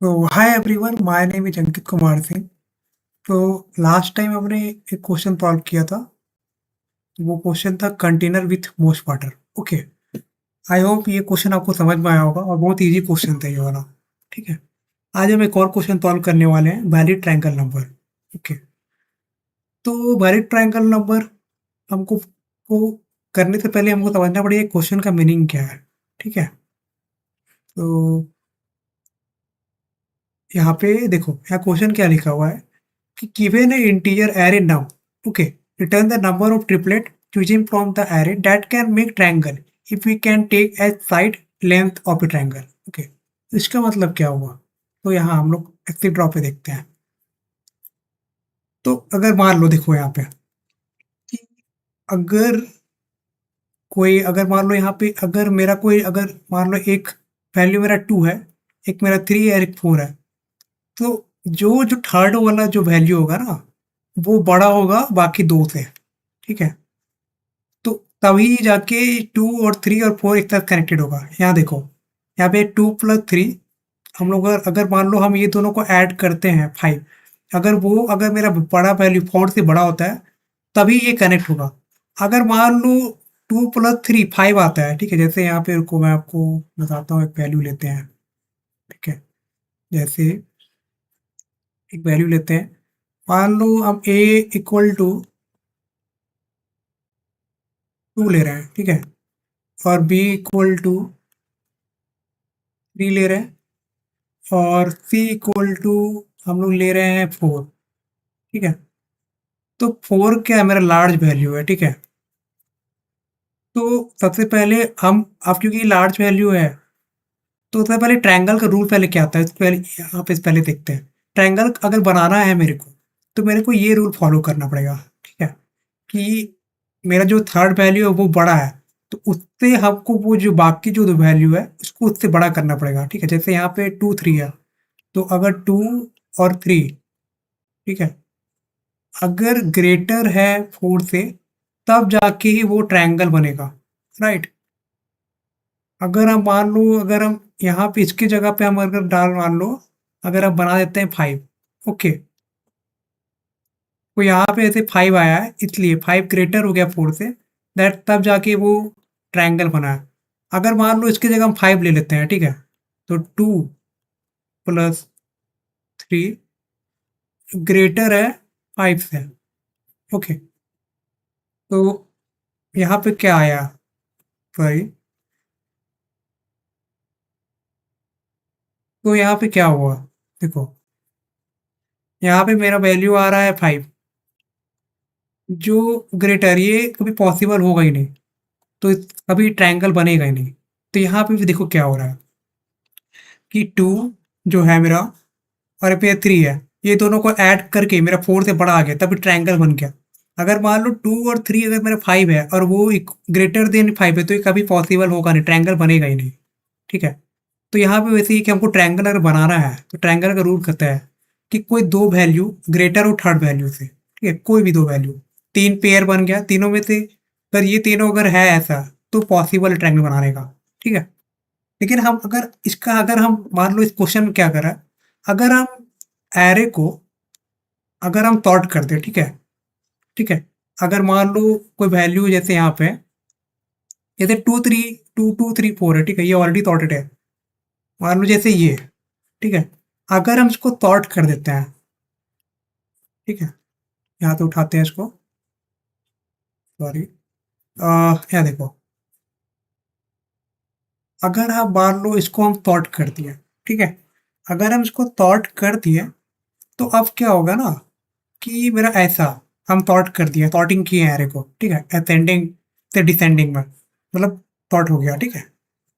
तो hi everyone, my name is Ankit Kumar Singh. तो last time हमने एक क्वेश्चन सॉल्व किया था। वो क्वेश्चन था container with most water. Okay, I hope ये क्वेश्चन आपको समझ में आया होगा और बहुत इजी क्वेश्चन था ये वाला। ठीक है, आज हम एक और क्वेश्चन सॉल्व करने वाले हैं, वैलिड ट्रायंगल नंबर। ओके, तो वैलिड ट्रायंगल नंबर हमको को करने से पहले हमको समझना पड़ेगा क्वेश्चन का मीनिंग क्या है। ठीक है, तो यहाँ पे देखो, यहाँ क्वेश्चन क्या लिखा हुआ है कि given a integer array now, okay, return the number of triplet choosing from the array that can make triangle if we can take as side length of a triangle. Okay, तो इसका मतलब क्या हुआ? तो यहाँ हम लोग एक्सिट ड्रॉ पे देखते हैं। तो अगर मान लो, देखो यहाँ पे कि अगर अगर मान लो यहाँ पे अगर मान लो एक वैल्यू मेरा 2 है, एक मेरा 3 है और एक 4 है, तो जो थर्ड वाला जो वैल्यू होगा ना, वो बड़ा होगा बाकी दो से। ठीक है, तो तभी जाके 2 और 3 और 4 एक साथ कनेक्टेड होगा। यहाँ देखो, यहाँ पे 2 प्लस 3, हम लोग अगर मान लो हम ये दोनों को ऐड करते हैं 5, अगर मेरा बड़ा वैल्यू 4 से बड़ा होता है तभी ये कनेक्ट होगा। अगर मान लो 2 प्लस 3 5 आता है, ठीक है, जैसे यहाँ पे रुको मैं आपको बताता हूँ, एक वैल्यू लेते हैं। ठीक है, जैसे एक वैल्यू लेते हैं, मान लो हम a इक्वल टू 2 ले रहे हैं। ठीक है, और b इक्वल टू 3 ले रहे हैं, और c इक्वल टू हम लोग ले रहे हैं 4। ठीक है, तो 4 क्या है, मेरा लार्ज वैल्यू है। ठीक है, तो सबसे पहले हम, अब क्योंकि लार्ज वैल्यू है, तो सबसे पहले ट्रायंगल का रूल पहले क्या आता है, इसको पहले यहाँ पे पहले देखते हैं। ट्रायंगल अगर बनाना है मेरे को, तो मेरे को ये रूल फॉलो करना पड़ेगा। ठीक है, कि मेरा जो थर्ड वैल्यू है वो बड़ा है, तो उससे हमको वो जो बाकी जो वैल्यू है उसको उससे बड़ा करना पड़ेगा। ठीक है, जैसे यहाँ पे 2 3 है, तो अगर 2 और 3, ठीक है, अगर ग्रेटर है 4 से, तब जाके ही वो ट्रायंगल बनेगा। राइट, अगर हम मान लो, अगर हम यहाँ पे इसकी जगह पे हम अगर मान लो, अगर हम बना देते हैं 5। ओके, तो यहाँ पे ऐसे 5 आया है, इसलिए 5 ग्रेटर हो गया 4 से, दैट तब जाके वो ट्रायंगल बना है। अगर मान लो इसकी जगह हम 5 ले लेते हैं, ठीक है, तो 2 प्लस 3 ग्रेटर है 5 से। ओके, तो यहाँ पे क्या आया, सॉरी, तो यहाँ पे क्या हुआ, देखो यहाँ पे मेरा वैल्यू आ रहा है 5, जो ग्रेटर, ये कभी पॉसिबल होगा ही नहीं, तो कभी ट्रायंगल बनेगा ही नहीं। तो यहाँ पे भी देखो क्या हो रहा है कि 2 जो है मेरा, और पे 3 है, ये दोनों को ऐड करके मेरा 4 से बड़ा आ गया, तभी ट्रायंगल बन गया। अगर मान लो 2 और 3 अगर मेरा 5 है और वो ग्रेटर देन 5 है, तो ये कभी पॉसिबल होगा नहीं, ट्रायंगल बनेगा ही नहीं। ठीक है, तो यहाँ पे वैसे ही कि हमको ट्रायंगल अगर बनाना है, तो ट्रायंगल का रूल कहता है कि कोई दो वैल्यू ग्रेटर हो थर्ड वैल्यू से। ठीक है, कोई भी दो वैल्यू, तीन पेयर बन गया तीनों में से, अगर ये तीनों अगर है ऐसा, तो पॉसिबल ट्रायंगल बनाने का। ठीक है, लेकिन हम अगर हम मान लो इस क्वेश्चन में क्या करा, अगर हम एरे को अगर हम सॉर्ट कर दे, ठीक है, ठीक है, अगर मान लो कोई वैल्यू जैसे यहाँ पे, जैसे 2 3 2 2 3 4 है, ठीक है, ये ऑलरेडी सॉर्टेड है। मान लो जैसे ये, ठीक है, अगर हम इसको सॉर्ट कर देते हैं, ठीक है, यहाँ तो उठाते हैं इसको, सॉरी, यहाँ देखो, अगर हम मान लो इसको हम सॉर्ट कर दिए, ठीक है, अगर हम इसको सॉर्ट कर दिए, तो अब क्या होगा ना कि मेरा ऐसा, हम सॉर्ट कर दिया, सॉर्टिंग किए हैं एरे को, ठीक है, असेंडिंग से डिसेंडिंग में, मतलब सॉर्ट हो गया। ठीक है,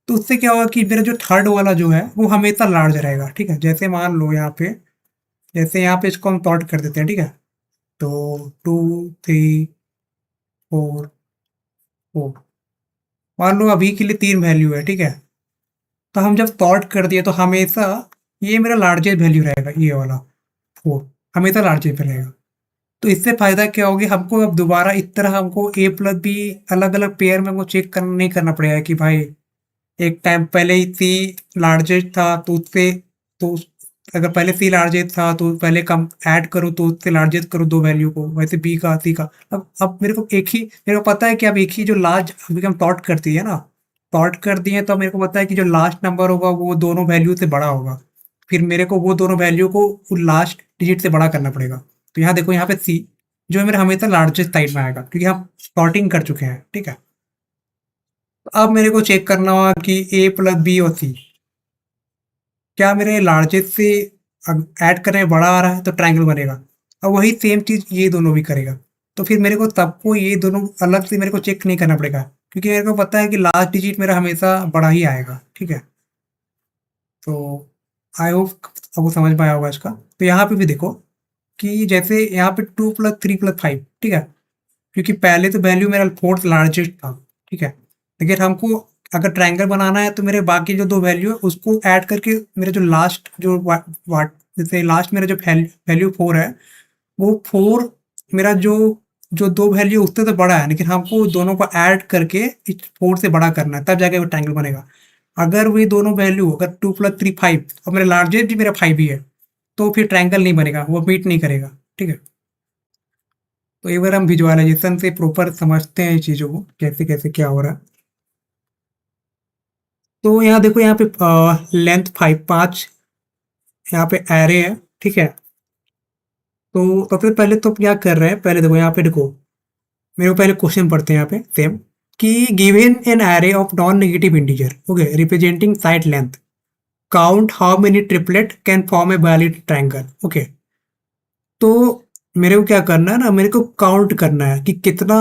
तो उससे क्या होगा कि मेरा जो थर्ड वाला जो है वो हमेशा लार्ज रहेगा। ठीक है, जैसे मान लो यहाँ पे, जैसे यहाँ पे इसको हम सॉर्ट कर देते हैं, ठीक है, तो 2 3 4 4, मान लो अभी के लिए 3 वैल्यू है। ठीक है, तो हम जब सॉर्ट कर दिए तो हमेशा ये मेरा लार्जेस्ट वैल्यू रहेगा, ये वाला 4 हमेशा लार्जेस्ट पे रहेगा। तो इससे फायदा क्या होगा, हमको अब दोबारा इस तरह हमको ए प्लस बी अलग अलग पेयर में वो चेक करना नहीं करना पड़ेगा कि भाई एक टाइम पहले ही सी लार्जेस्ट था, तो उससे तो अगर पहले सी लार्जेस्ट था तो पहले कम ऐड करो तो उससे लार्जेस्ट करो दो वैल्यू को, वैसे बी का सी का। अब मेरे को एक ही, मेरे को पता है कि अब एक ही जो लार्ज अभी हम सॉर्ट करती है ना, सॉर्ट कर दिए तो मेरे को पता है कि जो लास्ट नंबर होगा वो दोनों वैल्यू से बड़ा होगा। फिर मेरे को वो दोनों वैल्यू को लास्ट डिजिट से बड़ा करना पड़ेगा। तो यहाँ देखो, यहाँ पे सी जो है मेरा हमेशा लार्जेस्ट साइड में आएगा क्योंकि हम सॉर्टिंग कर चुके हैं, ठीक है। तो अब मेरे को चेक करना होगा कि ए प्लस बी और सी क्या मेरे लार्जेस्ट से ऐड करने में बड़ा आ रहा है तो ट्रायंगल बनेगा। अब वही सेम चीज़ ये दोनों भी करेगा। तो फिर मेरे को सबको ये दोनों अलग से मेरे को चेक नहीं करना पड़ेगा क्योंकि मेरे को पता है कि लास्ट डिजिट मेरा हमेशा बड़ा ही आएगा, ठीक है। तो आई होप आपको समझ में आया होगा इसका। तो यहाँ पे भी देखो कि जैसे यहाँ पे 2 प्लस 3 प्लस 5, ठीक है, क्योंकि पहले तो वैल्यू मेरा फोर्थ लार्जेस्ट था, ठीक है। लेकिन हमको अगर ट्रायंगल बनाना है तो मेरे बाकी जो दो वैल्यू है उसको ऐड करके मेरे जो लास्ट जो वाट जैसे लास्ट मेरा जो वैल्यू 4 है, वो 4 मेरा जो जो दो वैल्यू उससे तो बड़ा है, लेकिन हमको दोनों को ऐड करके इस 4 से बड़ा करना है, तब जाके वो ट्रायंगल बनेगा। अगर वे दोनों वैल्यू अगर 2 प्लस 3 5 और मेरा लार्जेस्ट भी मेरा 5 ही है तो फिर ट्रायंगल नहीं बनेगा, वो मीट नहीं करेगा, ठीक है। तो एक बार हम विजुअलाइजेशन से प्रॉपर समझते हैं चीज़ों को कैसे कैसे क्या हो रहा है। तो यहाँ देखो, यहाँ पे लेंथ 5 यहाँ पे एरे है, ठीक है। तो सबसे पहले तो क्या कर रहे हैं, पहले देखो यहाँ पे देखो, मेरे को पहले क्वेश्चन पढ़ते हैं यहाँ पे सेम कि given an array of non negative integer, okay, representing side length, count how many triplet can form a valid triangle, okay. तो मेरे को क्या करना है ना, मेरे को काउंट करना है कि कितना,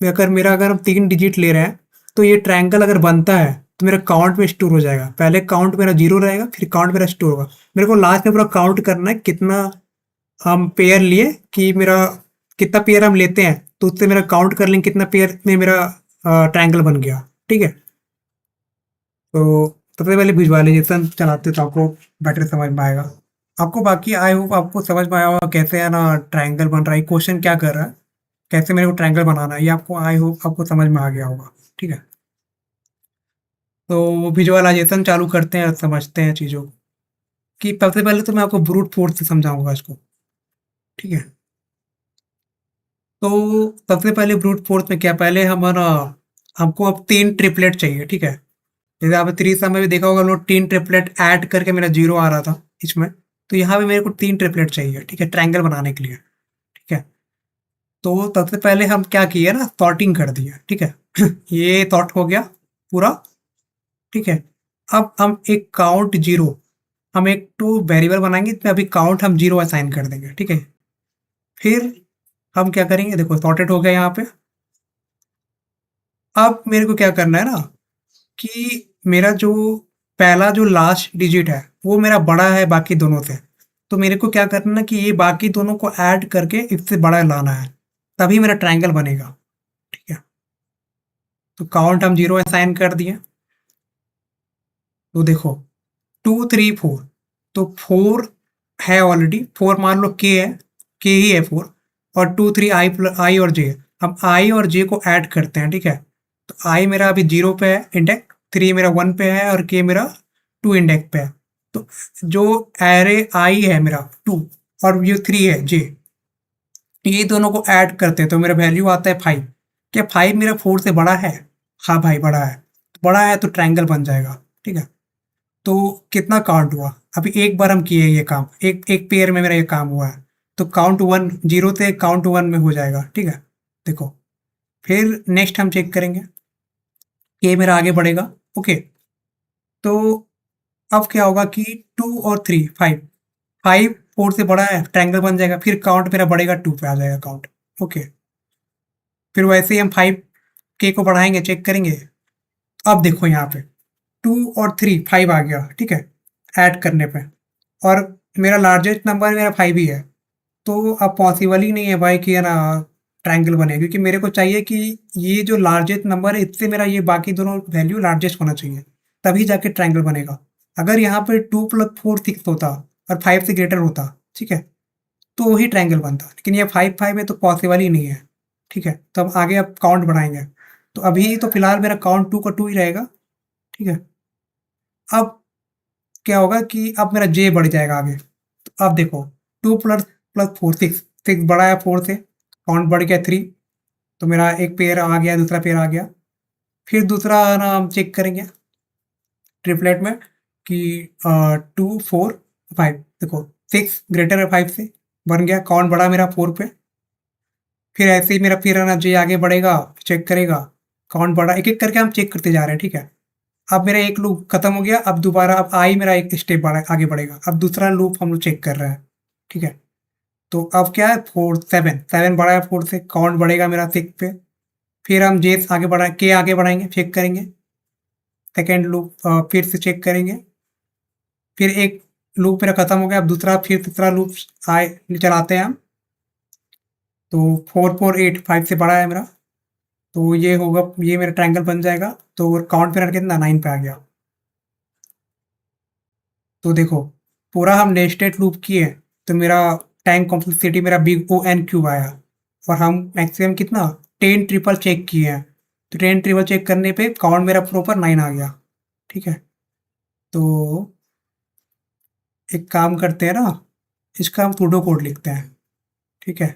अगर हम 3 डिजिट ले रहे हैं तो ये ट्रायंगल अगर बनता है तो मेरा काउंट में स्टोर हो जाएगा। पहले काउंट मेरा 0 रहेगा, फिर काउंट मेरा स्टोर होगा। मेरे को लास्ट में पूरा काउंट करना है कितना हम पेयर लिए, कि मेरा कितना पेयर हम लेते हैं तो उससे मेरा काउंट कर लेंगे कितना पेयर में मेरा ट्रायंगल बन गया, ठीक है। तो सबसे पहले विजुअलाइजेशन चलाते तो आपको बेटर समझ में आएगा। आपको बाकी आई होप आपको समझ में आया होगा कैसे है ना ट्रायंगल बन रहा है, क्वेश्चन क्या कर रहा है, कैसे मेरे को ट्रायंगल बनाना है, ये आपको आई होप आपको समझ में आ गया होगा, ठीक है। तो विजुअलाइजेशन चालू करते हैं और समझते हैं चीज़ों को। कि सबसे पहले तो मैं आपको ब्रूट फोर्स से समझाऊंगा इसको, ठीक है। तो सबसे पहले ब्रूट फोर्स में क्या, पहले हम ना हमको अब 3 ट्रिपलेट चाहिए, ठीक है। जैसे आपने 3 सम में भी देखा होगा, लोग 3 ट्रिपलेट ऐड करके मेरा 0 आ रहा था इसमें। तो यहाँ पे मेरे को 3 ट्रिपलेट चाहिए, ठीक है, ट्रायंगल बनाने के लिए, ठीक है। तो सबसे पहले हम क्या किए ना, सॉर्टिंग कर दिया, ठीक है। ये सॉर्ट हो गया पूरा, ठीक है। अब हम एक काउंट 0, हम एक टू वेरिएबल बनाएंगे, इसमें अभी काउंट हम 0 असाइन कर देंगे, ठीक है। फिर हम क्या करेंगे, देखो सॉर्टेड हो गया यहाँ पे। अब मेरे को क्या करना है ना कि मेरा जो पहला जो लास्ट डिजिट है वो मेरा बड़ा है बाकी दोनों से। तो मेरे को क्या करना है कि ये बाकी दोनों को ऐड करके इससे बड़ा लाना है, तभी मेरा ट्रायंगल बनेगा, ठीक है। तो काउंट हम 0 असाइन कर दिए। तो देखो 2 3 4, तो 4 है ऑलरेडी, 4 मान लो के है, के ही है 4, और 2 3 आई और जे। हम आई और जे को ऐड करते हैं, ठीक है। तो आई मेरा अभी 0 पे है इंडेक्स, 3 मेरा 1 पे है और के मेरा 2 इंडेक्स पे है। तो जो एरे आई है मेरा 2 और ये 3 है जे, ये दोनों को ऐड करते हैं तो मेरा वैल्यू आता है 5। क्या 5 मेरा 4 से बड़ा है? हाँ भाई बड़ा है। बड़ा है तो ट्रायंगल बन जाएगा, ठीक है। तो कितना काउंट हुआ, अभी एक बार हम किए ये काम, एक एक पेयर में मेरा ये काम हुआ है। तो काउंट 1 0 से काउंट 1 में हो जाएगा, ठीक है। देखो फिर नेक्स्ट हम चेक करेंगे, ये मेरा आगे बढ़ेगा, ओके। तो अब क्या होगा कि 2 और 3 5, 5 4 से बड़ा है, ट्रायंगल बन जाएगा। फिर काउंट मेरा बढ़ेगा, 2 पे आ जाएगा काउंट, ओके। फिर वैसे ही हम 5 के को बढ़ाएंगे, चेक करेंगे। अब देखो यहाँ पे 2 और 3 5 आ गया, ठीक है, ऐड करने पे। और मेरा लार्जेस्ट नंबर मेरा 5 ही है। तो अब पॉसिबल ही नहीं है भाई कि है ना ट्रायंगल बने, क्योंकि मेरे को चाहिए कि ये जो लार्जेस्ट नंबर है इससे मेरा ये बाकी दोनों वैल्यू लार्जेस्ट होना चाहिए, तभी जाके ट्रायंगल बनेगा। अगर यहाँ पे 2 प्लस 4 6 होता और 5 से ग्रेटर होता, ठीक है, तो वही ट्रायंगल बनता। लेकिन ये 5 5 है तो पॉसिबल ही नहीं है, ठीक है। तो अब आगे अब काउंट बढ़ाएंगे। तो अभी तो फिलहाल मेरा काउंट 2 का 2 ही रहेगा, ठीक है। अब क्या होगा कि अब मेरा जे बढ़ जाएगा आगे। तो अब देखो 2 प्लस प्लस 4 6 6 बड़ा है 4 से, काउंट बढ़ गया 3, तो मेरा एक पेयर आ गया, दूसरा पेयर आ गया। फिर दूसरा ना हम चेक करेंगे ट्रिपलेट में कि 2 4 5 देखो 6 ग्रेटर है 5 से, बन गया, काउंट बढ़ा मेरा 4 पे। फिर ऐसे ही मेरा फिर है ना जे आगे बढ़ेगा, चेक करेगा, काउंट बढ़ा, एक-एक करके हम चेक करते जा रहे हैं, ठीक है? अब मेरा एक लूप खत्म हो गया, अब दोबारा अब आई मेरा एक स्टेप बढ़ा आगे बढ़ेगा। अब दूसरा लूप हम लोग चेक कर रहे हैं, ठीक है? तो अब क्या है 4 7 7 बढ़ा है 4 से, काउंट बढ़ेगा मेरा 6 पे। फिर हम जे आगे बढ़ाएँ के आगे बढ़ाएँगे, चेक करेंगे। सेकंड लूप फिर से चेक करेंगे। फिर एक लूप मेरा खत्म हो गया, अब दूसरा फिर तीसरा लूप आए चलाते हैं हम। तो 4 4 8 5 से बड़ा है मेरा, तो ये होगा, ये मेरा ट्रायंगल बन जाएगा। तो काउंट मेरा कितना 9 पे आ गया। तो देखो पूरा हम नेस्टेड लूप किए, तो मेरा टाइम कॉम्प्लेक्सिटी मेरा बिग ओ एन क्यूब आया। और हम मैक्सिमम कितना 10 ट्रिपल चेक किए हैं, तो 10 ट्रिपल चेक करने पे काउंट मेरा प्रॉपर 9 आ गया, ठीक है? तो एक काम करते हैं ना, इसका हम सूडो कोड लिखते हैं, ठीक है?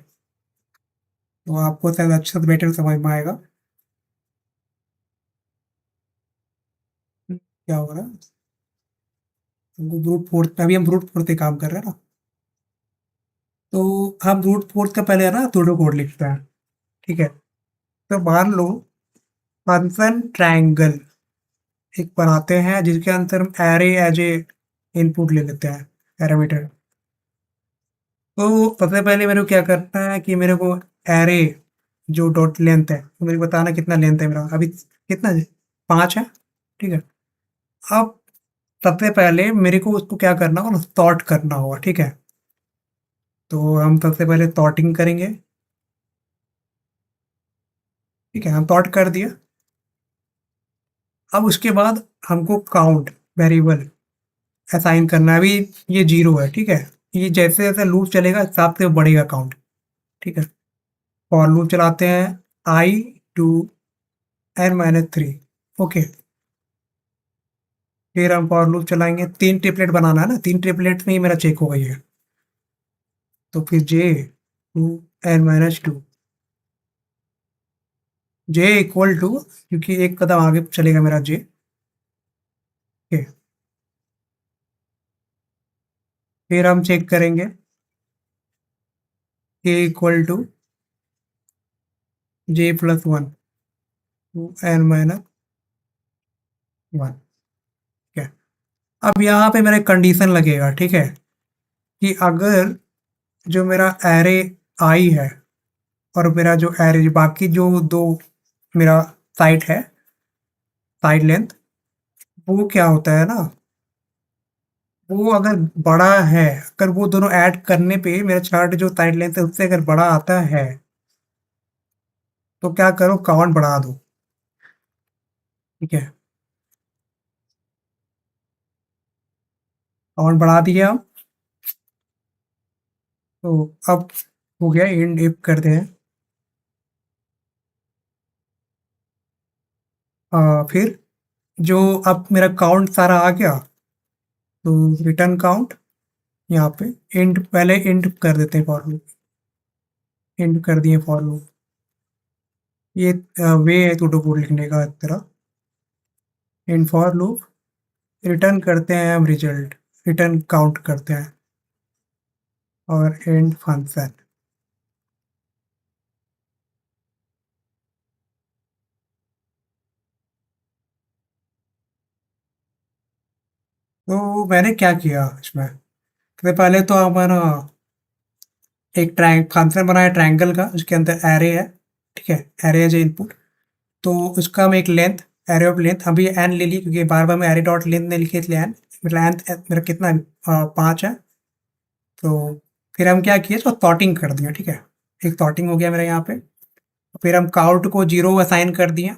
तो आपको शायद अच्छे से बेटर समझ में आएगा। क्या हो रहा है, हमको ब्रूट फोर्स, अभी हम ब्रूट फोर्स पे काम कर रहे हैं ना, तो हम ब्रूट फोर्स का पहले है ना सूडो कोड लिखते हैं, ठीक है? तो मान लो फंक्शन ट्रायंगल एक बनाते हैं जिसके अंदर हम एरे एज ए इनपुट ले लेते हैं, पैरामीटर। तो सबसे पहले मेरे को क्या करना है कि मेरे को एरे जो डॉट लेंथ है, तो मेरे को बताना कितना लेंथ है मेरा अभी, कितना है 5 है, ठीक है? अब सबसे पहले मेरे को उसको क्या करना होगा, सॉर्ट करना होगा, ठीक है? तो हम सबसे पहले सॉर्टिंग करेंगे, ठीक है? हम सॉर्ट कर दिया। अब उसके बाद हमको काउंट वेरिएबल असाइन करना है। अभी ये 0 है, ठीक है? ये जैसे-जैसे लूप चलेगा हिसाब से बढ़ेगा काउंट, ठीक है? फॉर लूप चलाते हैं i टू n-3, ओके। फिर हम फॉर लूप चलाएँगे, 3 ट्रिपलेट बनाना है ना, 3 ट्रिपलेट में ही मेरा चेक होगा ये। तो फिर j to n-2, j equal to, क्योंकि एक कदम आगे चलेगा मेरा j, ओके। फिर हम चेक करेंगे k equal to j plus 1 to n-1, ठीक है? अब यहाँ पे मेरा एक कंडीशन लगेगा, ठीक है? कि अगर जो मेरा एरे आई है और मेरा जो एरे बाकी जो 2 मेरा साइड है, साइड लेंथ, वो क्या होता है ना, वो अगर बड़ा है, अगर वो दोनों ऐड करने पे मेरा चार्ट जो साइड लेंथ है उससे अगर बड़ा आता है, तो क्या करो काउंट बढ़ा दो, ठीक है? काउंट बढ़ा दिए हम। तो अब हो गया, एंड इफ करते हैं। फिर जो अब मेरा काउंट सारा आ गया, तो रिटर्न काउंट यहाँ पे एंड, पहले एंड कर देते हैं फॉर लूप, एंड कर दिए फॉर लूप। ये वे है सूडो कोड लिखने का तरह। एंड फॉर लूप रिटर्न करते हैं हम रिजल्ट, रिटर्न काउंट करते हैं, और एंड फंक्शन। तो मैंने क्या किया इसमें, सबसे पहले तो हमारा एक फंक्शन बनाया ट्रायंगल का, उसके अंदर एरे है, ठीक है? एरे एज इनपुट, तो उसका हम एक लेंथ, एरे ऑफ लेंथ अभी एन ले ली, क्योंकि बार बार मैं एरे डॉट लेंथ नहीं लिखे, इसलिए एन, लेंथ मेरा कितना है 5 है। तो फिर हम क्या किए, इसको सॉर्टिंग कर दिया, ठीक है? एक सॉर्टिंग हो गया मेरा यहाँ पे। फिर हम काउंट को 0 असाइन कर दिया,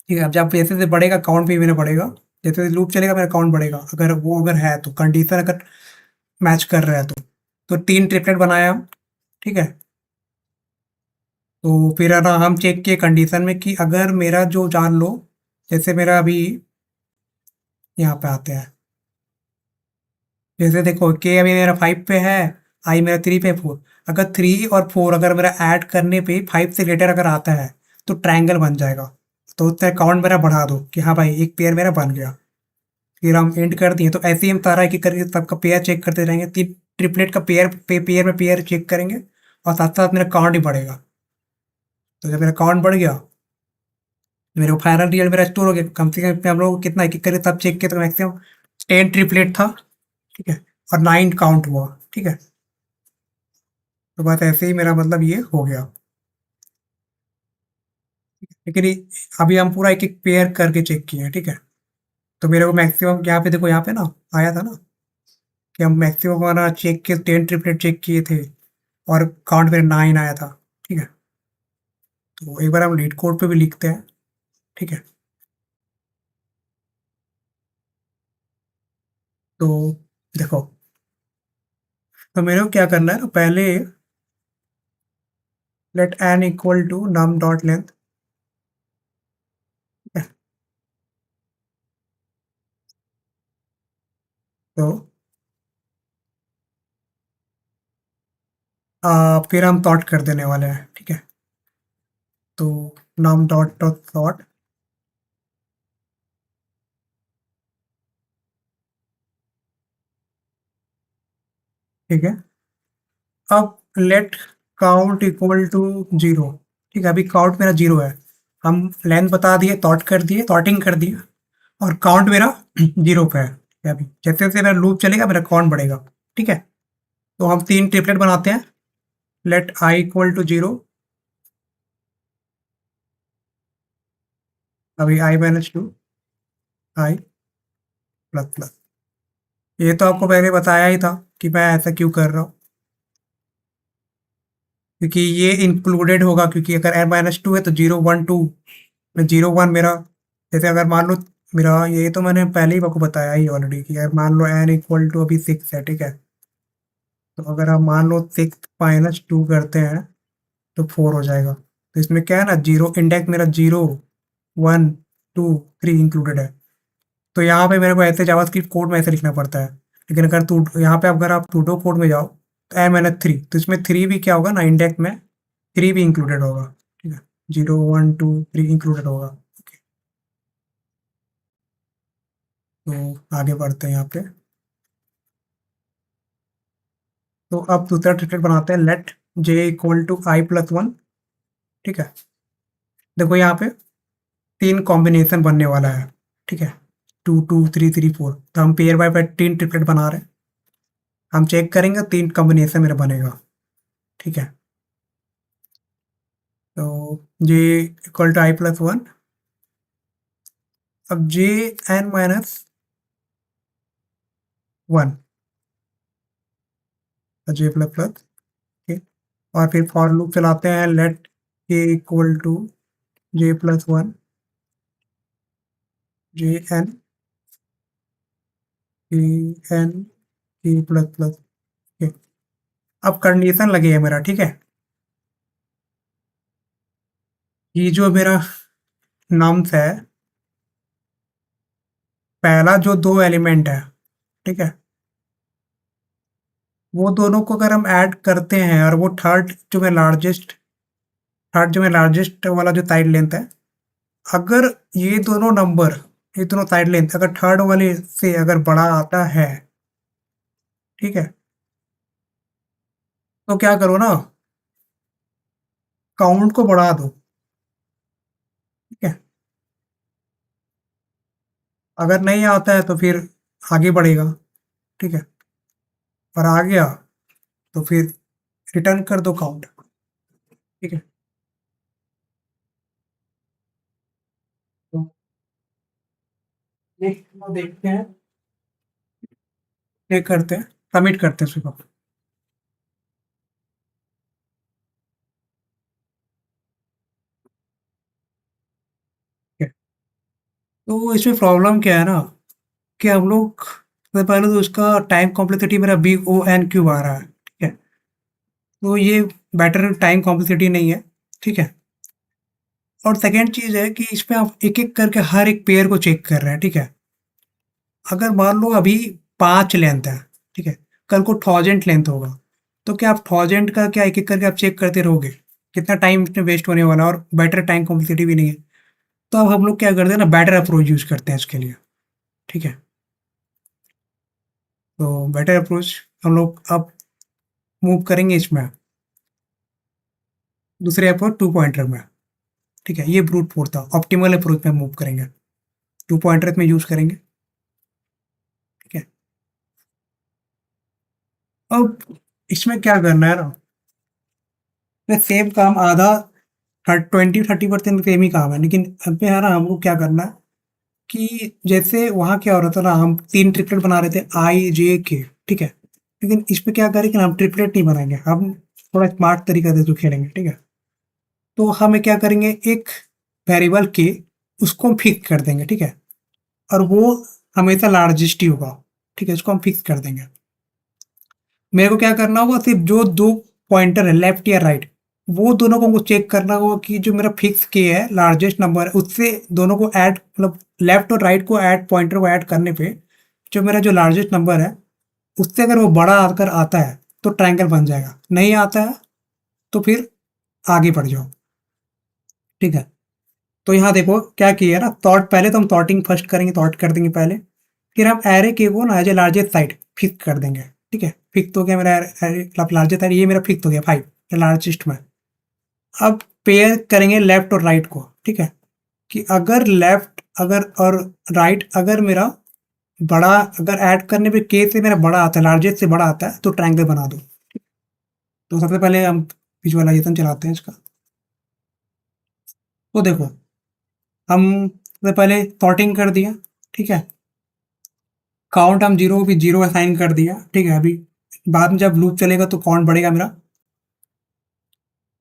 ठीक है? अब जब जैसे जैसे बढ़ेगा काउंट भी मेरा बढ़ेगा, जैसे जैसे लूप चलेगा मेरा काउंट बढ़ेगा, अगर वो अगर है तो कंडीशन अगर मैच कर रहा है तो 3 ट्रिपलेट बनाया हम, ठीक है? तो फिर है ना हम चेक किए कंडीशन में कि अगर मेरा जो जान लो, जैसे मेरा अभी यहाँ पे आते हैं, जैसे देखो के अभी मेरा 5 पे है, आई मेरा 3 पे 4। अगर 3 और 4 अगर मेरा ऐड करने पे 5 से ग्रेटर अगर आता है तो ट्रायंगल बन जाएगा। तो उससे काउंट मेरा बढ़ा दो कि हाँ भाई एक पेयर मेरा बन गया। फिर हम एंड कर दिए, तो ऐसे ही हम सारा एक एक करके सबका पेयर चेक करते रहेंगे। तीन ट्रिपलेट का पेयर में पेयर चेक करेंगे और साथ साथ मेरा काउंट ही बढ़ेगा। तो जब मेरा काउंट बढ़ गया, मेरे को फाइनल रिजल्ट मेरा स्टोर हो गया। कम से कम हम लोग कितना एक एक करके तब चेक किया तो मैक्सिमम 10 ट्रिपलेट था, ठीक है, और 9 काउंट हुआ, ठीक है। तो बस ऐसे ही मेरा मतलब ये हो गया। लेकिन अभी हम पूरा एक एक पेयर करके चेक किए हैं, ठीक है। तो मेरे को मैक्सिमम यहाँ पे देखो, यहाँ पे ना आया था ना कि हम मैक्सिमम हमारा चेक के 10 ट्रिपलेट चेक किए थे और काउंट में 9 आया था, ठीक है। तो एक बार हम लीड कोड पे भी लिखते हैं, ठीक है। तो देखो, तो मेरे को क्या करना है ना, पहले let n equal to num dot length, ठीक है। तो फिर हम सॉर्ट कर देने वाले हैं, ठीक है। तो नम डॉट डॉट सॉर्ट, ठीक है। अब लेट काउंट इक्वल टू 0, ठीक है। अभी काउंट मेरा 0 है। हम लेंथ बता दिए, सॉर्ट कर दिए, सॉर्टिंग कर दिए, और काउंट मेरा 0 पे है। ठीक है, अभी जैसे जैसे मेरा लूप चलेगा मेरा काउंट बढ़ेगा, ठीक है। तो हम 3 ट्रिपलेट बनाते हैं। लेट आई इक्वल टू 0, अभी आई माइनस 2, आई प्लस प्लस। ये तो आपको पहले बताया ही था कि मैं ऐसा क्यों कर रहा हूँ, क्योंकि ये इंक्लूडेड होगा, क्योंकि अगर एन माइनस 2 है तो 0 1 2 में 0 1 मेरा, जैसे अगर मान लो मेरा, ये तो मैंने पहले ही आपको बताया ही ऑलरेडी कि अगर मान लो एन इक्वल टू अभी 6 है, ठीक है। तो अगर आप मान लो 6 माइनस 2 करते हैं तो 4 हो जाएगा। तो इसमें क्या है ना, जीरो इंडेक्स मेरा 0 1 2 3 इंक्लूडेड है। तो यहाँ पे मेरे को ऐसे जावास्क्रिप्ट कोड में ऐसे लिखना पड़ता है। लेकिन अगर तू यहाँ पे अगर आप सूडो कोड में जाओ तो एम एन 3, तो इसमें 3 भी क्या होगा ना, इंडेक्स में 3 भी इंक्लूडेड होगा, ठीक है। 0 1 2 3 इंक्लूडेड होगा। ओके, तो आगे बढ़ते हैं यहाँ पे। तो अब दूसरा ट्रिपलेट बनाते हैं, let j equal to i plus 1, ठीक है। देखो यहाँ पे 3 कॉम्बिनेशन बनने वाला है, ठीक है। 2 2 3 3 4, तो हम पेयर बाय पेयर 3 ट्रिपलेट बना रहे हैं। हम चेक करेंगे 3 कॉम्बिनेशन मेरा बनेगा, ठीक है। तो j equal to i plus 1, अब j n minus 1, j plus plus, ठीक। और फिर फॉर लूप चलाते हैं, let k equal to j plus 1, j n k n k plus plus, ठीक। अब कंडीशन लगी है मेरा, ठीक है। ये जो मेरा नम्स है, पहला जो 2 एलिमेंट है, ठीक है, वो दोनों को अगर हम ऐड करते हैं और वो थर्ड जो मैं लार्जेस्ट वाला जो साइड लेंथ है, अगर ये दोनों नंबर, ये दोनों साइड लेंथ अगर थर्ड वाले से अगर बड़ा आता है, ठीक है, तो क्या करो ना, काउंट को बढ़ा दो, ठीक है। अगर नहीं आता है तो फिर आगे बढ़ेगा, ठीक है। और आ गया तो फिर रिटर्न कर दो काउंट, ठीक है। तो नेक्स्ट देखते हैं, ये करते हैं, सबमिट करते हैं उसको। ठीक है। तो इसमें प्रॉब्लम क्या है ना, कि हम लोग सबसे पहले तो उसका टाइम कॉम्प्लेक्सिटी मेरा BON क्यूब आ रहा है, ठीक है। तो ये बेटर टाइम कॉम्प्लेक्सिटी नहीं है, ठीक है। और सेकेंड चीज़ है कि इसमें आप एक एक करके हर एक पेयर को चेक कर रहे हैं, ठीक है। अगर मान लो अभी 5 लेंथ है, ठीक है, कल को 1000 लेंथ होगा, तो क्या आप 1000 का क्या एक-एक करके आप चेक करते रहोगे? कितना टाइम इसमें वेस्ट होने वाला है और बेटर टाइम कॉम्प्लेक्सिटी भी नहीं है। तो अब हम लोग क्या करते हैं ना, बेटर अप्रोच यूज़ करते हैं इसके लिए, ठीक है? तो बेटर अप्रोच हम लोग अब मूव करेंगे इसमें, दूसरे अप्रोच 2 पॉइंटर में, ठीक है? ये ब्रूट फोर्स था, ऑप्टिमल अप्रोच में मूव करेंगे, 2 पॉइंटर में यूज़ करेंगे, ठीक है? अब इसमें क्या करना है ना, सेम काम आधा 20-30% सेम ही काम है, लेकिन अब पे है ना हमको क्या करना है कि जैसे वहाँ क्या हो रहा था ना, हम 3 ट्रिपलेट बना रहे थे आई, जे, के, ठीक है? लेकिन इसमें क्या करें कि हम ट्रिपलेट नहीं बनाएँगे, हम थोड़ा स्मार्ट तरीके से इसको खेलेंगे, ठीक है? तो हम क्या करेंगे, एक वेरिएबल के उसको हम फिक्स कर देंगे, ठीक है? और वो हमेशा लार्जेस्ट ही होगा, ठीक है? इसको हम फिक्स कर देंगे। मेरे को क्या करना होगा, सिर्फ जो 2 पॉइंटर है लेफ्ट या राइट, वो दोनों को हमको चेक करना होगा कि जो मेरा फिक्स के है, लार्जेस्ट नंबर है, उससे दोनों को ऐड, मतलब लेफ्ट और राइट को ऐड, पॉइंटर को ऐड करने पे जो मेरा जो लार्जेस्ट नंबर है, उससे अगर वो बड़ा आकर आता है तो ट्रायंगल बन जाएगा, नहीं आता है तो फिर आगे बढ़ जाओ, ठीक है? तो यहाँ देखो क्या किया है ना, सॉर्ट, पहले तो हम सॉर्टिंग फर्स्ट करेंगे, सॉर्ट कर देंगे पहले, फिर हम एरे के को ना as a largest side fix कर देंगे, ठीक है? फिक्स हो गया मेरा एरे, लार्जेस्ट साइड ये मेरा फिक्स हो गया 5 लार्जेस्ट में। अब पेयर करेंगे लेफ्ट और राइट को, ठीक है? कि अगर लेफ्ट अगर और राइट अगर मेरा बड़ा, अगर ऐड करने पे के से मेरा बड़ा आता है, लार्जेस्ट से बड़ा आता है, तो ट्रायंगल बना दो। तो सबसे पहले हम विजुअलाइजेशन चलाते हैं इसका। तो देखो, हम सबसे पहले सॉर्टिंग कर दिया, ठीक है? काउंट हम जीरो भी जीरो असाइन कर दिया, ठीक है? अभी बाद में जब लूप चलेगा तो काउंट बढ़ेगा मेरा।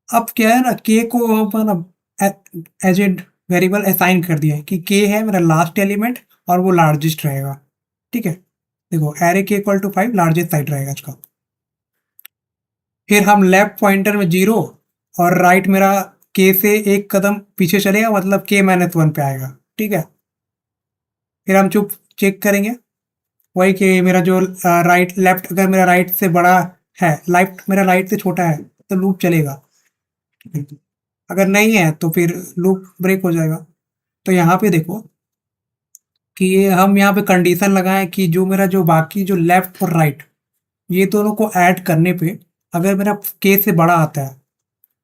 अब क्या है ना, के को हम ना एज ए वेरिएबल असाइन कर दिया है कि के है मेरा लास्ट एलिमेंट और वो लार्जेस्ट रहेगा, ठीक है? देखो एरे के इक्वल टू 5 लार्जेस्ट साइड रहेगा इसका। फिर हम लेफ्ट पॉइंटर में जीरो और राइट मेरा के से एक कदम पीछे चलेगा, मतलब के माइनस 1 पे आएगा, ठीक है? फिर हम चुप चेक करेंगे वही कि मेरा जो राइट लेफ्ट, अगर मेरा राइट से बड़ा है, लेफ्ट मेरा राइट से छोटा है, तो लूप चलेगा, अगर नहीं है तो फिर लूप ब्रेक हो जाएगा। तो यहाँ पे देखो कि ये हम यहाँ पे कंडीशन लगाएं कि जो मेरा जो बाकी जो लेफ्ट और राइट, ये दोनों को ऐड करने पे अगर मेरा के से बड़ा आता है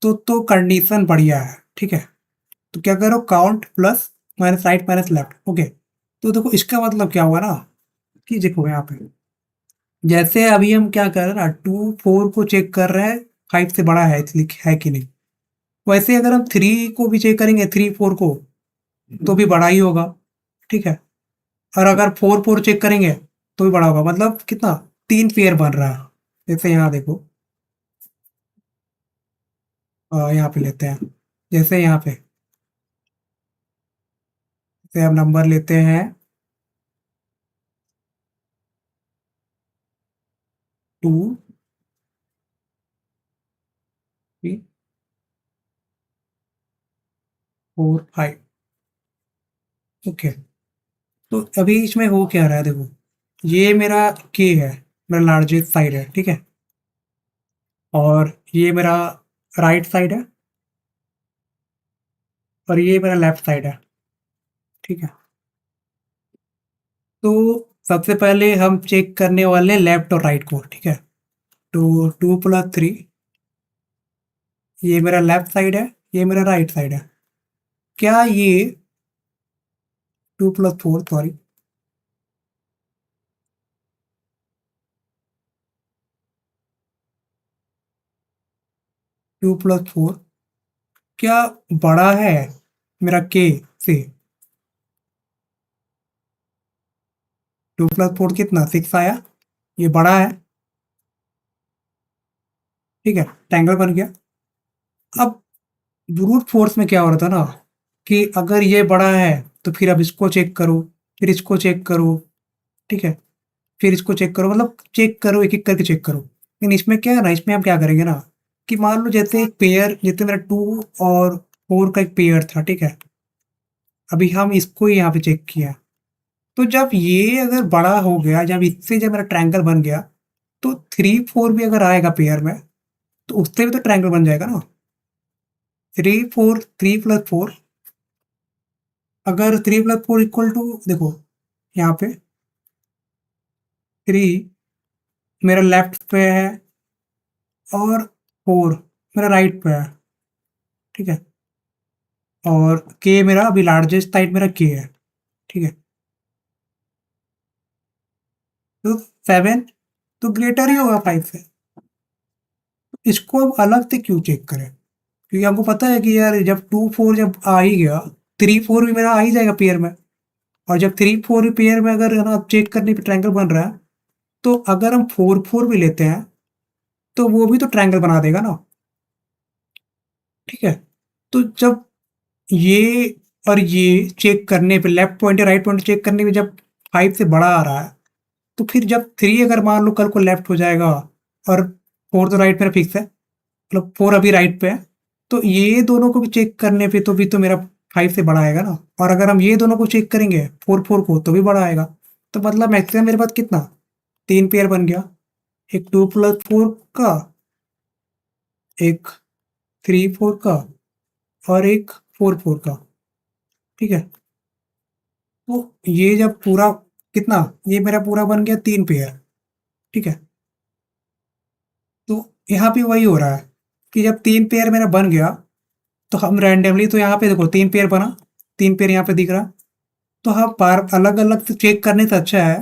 तो कंडीशन बढ़िया है, ठीक है? तो क्या करो, count plus minus right minus left, okay? तो देखो इसका मतलब क्या हुआ ना, कि देखो यहाँ पे जैसे अभी हम क्या कर रहे हैं ना, 2 4 को चेक कर रहे हैं 5 से बड़ा है इसलिए है कि नहीं, वैसे अगर हम 3 को भी चेक करेंगे, 3 4 को, तो भी बड़ा ही होगा, ठीक है? और अगर 4 4 चेक करेंगे तो भी बड़ा होगा, मतलब कितना, 3 पेयर बन रहा है। जैसे यहाँ देखो, यहाँ पे लेते हैं, जैसे यहाँ पे जैसे हम नंबर लेते हैं 2 3 4 5, ओके? तो अभी इसमें हो क्या रहा है, देखो ये मेरा के है, मेरा लार्जेस्ट साइड है, ठीक है? और ये मेरा राइट साइड है और ये मेरा लेफ्ट साइड है, ठीक है? तो सबसे पहले हम चेक करने वाले लेफ्ट और राइट को, ठीक है? तो 2 प्लस 3, ये मेरा लेफ्ट साइड है, ये मेरा राइट साइड है। क्या ये 2 प्लस 4, सॉरी, 2 प्लस 4 क्या बड़ा है मेरा के से? 2 प्लस 4 कितना, 6 आया, ये बड़ा है, ठीक है? ट्रायंगल बन गया। अब ब्रूट फोर्स में क्या हो रहा था ना, कि अगर ये बड़ा है तो फिर अब इसको चेक करो, फिर इसको चेक करो, ठीक है? फिर इसको चेक करो, मतलब चेक करो, एक-एक करके चेक करो। लेकिन इसमें क्या है ना, इसमें हम क्या करेंगे ना, कि मान लो जैसे एक पेयर, जैसे मेरा 2 और 4 का एक पेयर था, ठीक है? अभी हम इसको ही यहाँ पे चेक किया। तो जब ये अगर बड़ा हो गया, जब इससे जब मेरा ट्रायंगल बन गया, तो 3 4 भी अगर आएगा पेयर में तो उससे भी तो ट्रायंगल बन जाएगा ना। 3 4 3 प्लस 4, अगर 3 प्लस 4 इक्वल टू, देखो यहाँ पे 3 मेरा लेफ्ट पे है और 4 मेरा राइट पे है, ठीक है। और के मेरा अभी लार्जेस्ट साइड मेरा के है, ठीक है। तो 7 तो ग्रेटर ही होगा 5 से। इसको हम अलग से क्यों चेक करें? क्योंकि हमको पता है कि यार जब 2 4 जब आ ही गया, 3 4 भी मेरा आ ही जाएगा पेयर में। और जब 3 4 पेयर में अगर है ना चेक करने पे ट्रायंगल बन रहा है, तो अगर हम 4 4 भी लेते हैं तो वो भी तो ट्रायंगल बना देगा ना, ठीक है। तो जब ये और ये चेक करने पे, लेफ्ट पॉइंट या राइट पॉइंट चेक करने पे जब 5 से बड़ा आ रहा है, तो फिर जब 3 अगर मान लो कल को लेफ्ट हो जाएगा और 4 तो राइट मेरा फिक्स है, मतलब 4 अभी राइट पे है, तो ये दोनों को भी चेक करने पे तो भी तो मेरा 5 से बड़ा आएगा ना। और अगर हम ये दोनों को चेक करेंगे 4 4 को, तो भी बड़ा आएगा। तो मतलब मैक्सिमम मेरे पास कितना, 3 पेयर बन गया, एक 2 प्लस 4 का, एक 3 4 का, और एक 4 4 का, ठीक है। तो ये जब पूरा कितना, ये मेरा पूरा बन गया 3 पेयर, ठीक है। तो यहाँ पे वही हो रहा है कि जब 3 पेयर मेरा बन गया, तो हम रैंडमली, तो यहाँ पे देखो 3 पेयर बना, 3 पेयर यहाँ पे दिख रहा। तो हम बार अलग-अलग से चेक करने से अच्छा है,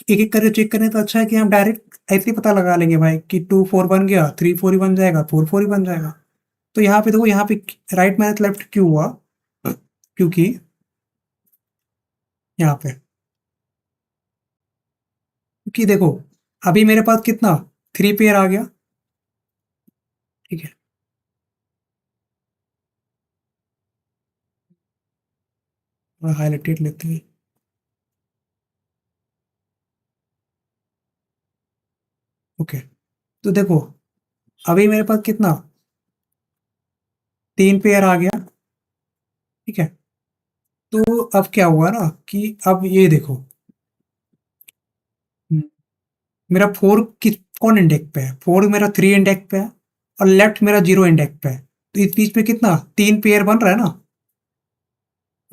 एक-एक करके चेक करने से अच्छा है कि हम डायरेक्ट ऐसे ही पता लगा लेंगे भाई कि 2 4 बन गया, 3 4 ही बन जाएगा, 4 4 ही बन जाएगा। तो यहाँ पे देखो, यहाँ पे राइट माइनस लेफ्ट क्यों हुआ? क्योंकि यहाँ पे, क्योंकि देखो अभी मेरे पास कितना, 3 पेयर आ गया, ठीक है। थोड़ा हाइलाइटेड लेते हैं, ओके। तो देखो अभी मेरे पास कितना, 3 पेयर आ गया, ठीक है। तो अब क्या हुआ ना कि अब ये देखो, मेरा 4 किस कौन इंडेक्स पे है, 4 मेरा 3 इंडेक्स पे है और लेफ्ट मेरा 0 इंडेक्स पे है। तो इस बीच में कितना, 3 पेयर बन रहा है ना,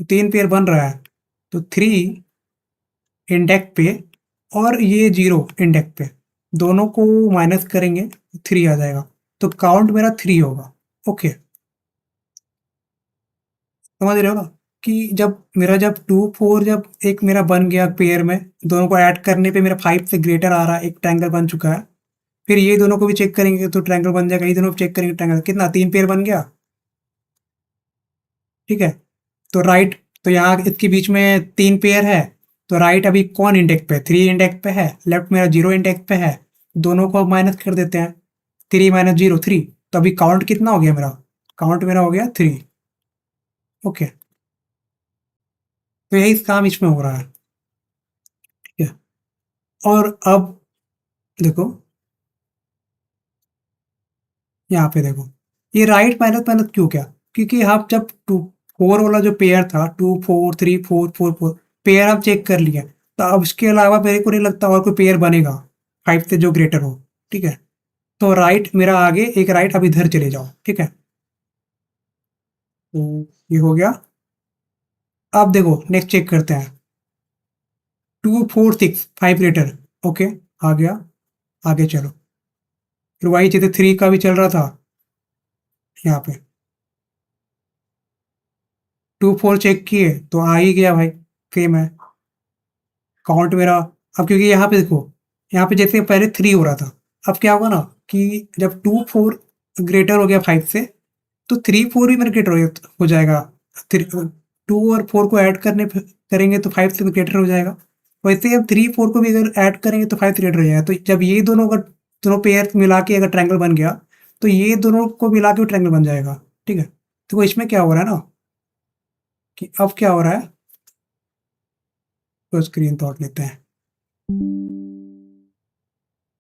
3 पेयर बन रहा है। तो 3 इंडेक्स पे और ये 0 इंडेक्स पे, दोनों को माइनस करेंगे तो 3 आ जाएगा। तो काउंट मेरा 3 होगा, ओके। समझ रहे हो ना कि जब 2 4 जब एक मेरा बन गया पेयर में, दोनों को ऐड करने पे मेरा 5 से ग्रेटर आ रहा है, एक ट्रायंगल बन चुका है। फिर ये दोनों को भी चेक करेंगे तो ट्रायंगल बन जाएगा, ये दोनों को चेक करेंगे ट्रायंगल, कितना, 3 पेयर बन गया, ठीक है। तो राइट, तो यहाँ इसके बीच में 3 पेयर है, तो राइट अभी कौन इंडेक्स पे है, 3 इंडेक्स पे है, लेफ्ट मेरा 0 इंडेक्स पे है। दोनों को माइनस कर देते हैं, 3 माइनस 0 3। तो अभी काउंट कितना हो गया मेरा, काउंट मेरा हो गया 3, ओके। तो यही काम इसमें हो रहा है, ठीक है। और अब देखो, यहाँ पे देखो, ये राइट माइनस माइनस क्यों क्या, क्योंकि आप जब 4 वाला जो पेयर था, 2 4 3 4 4 4 पेयर आप चेक कर लिए, तो अब इसके अलावा मेरे को नहीं लगता और कोई पेयर बनेगा 5 से जो ग्रेटर हो, ठीक है। तो राइट मेरा आगे एक राइट, अब इधर चले जाओ, ठीक है। तो ये हो गया। अब देखो नेक्स्ट चेक करते हैं, 2 4 6 5 ग्रेटर, ओके, आ गया, आगे चलो। फिर वही जैसे 3 का भी चल रहा था, यहाँ पे 2 4 चेक किए तो आ ही गया भाई, सेम है काउंट मेरा। अब क्योंकि यहाँ पे देखो, यहाँ पे जैसे पहले 3 हो रहा था, अब क्या होगा ना कि जब 2 4 ग्रेटर हो गया 5 से, तो 3 4 भी मेरा ग्रेटर हो जाएगा। 2 और 4 को ऐड करने पे करेंगे तो 5 से भी ग्रेटर हो जाएगा। वैसे ही अब 3 4 को भी अगर ऐड करेंगे तो 5 से ग्रेटर हो जाएगा। तो जब ये दोनों अगर दोनों पेयर मिला के अगर ट्रायंगल बन गया, तो ये दोनों को मिला के ट्रायंगल बन जाएगा, ठीक है। तो इसमें क्या हो रहा है ना कि अब क्या हो रहा है, तो स्क्रीन थॉट लेते हैं।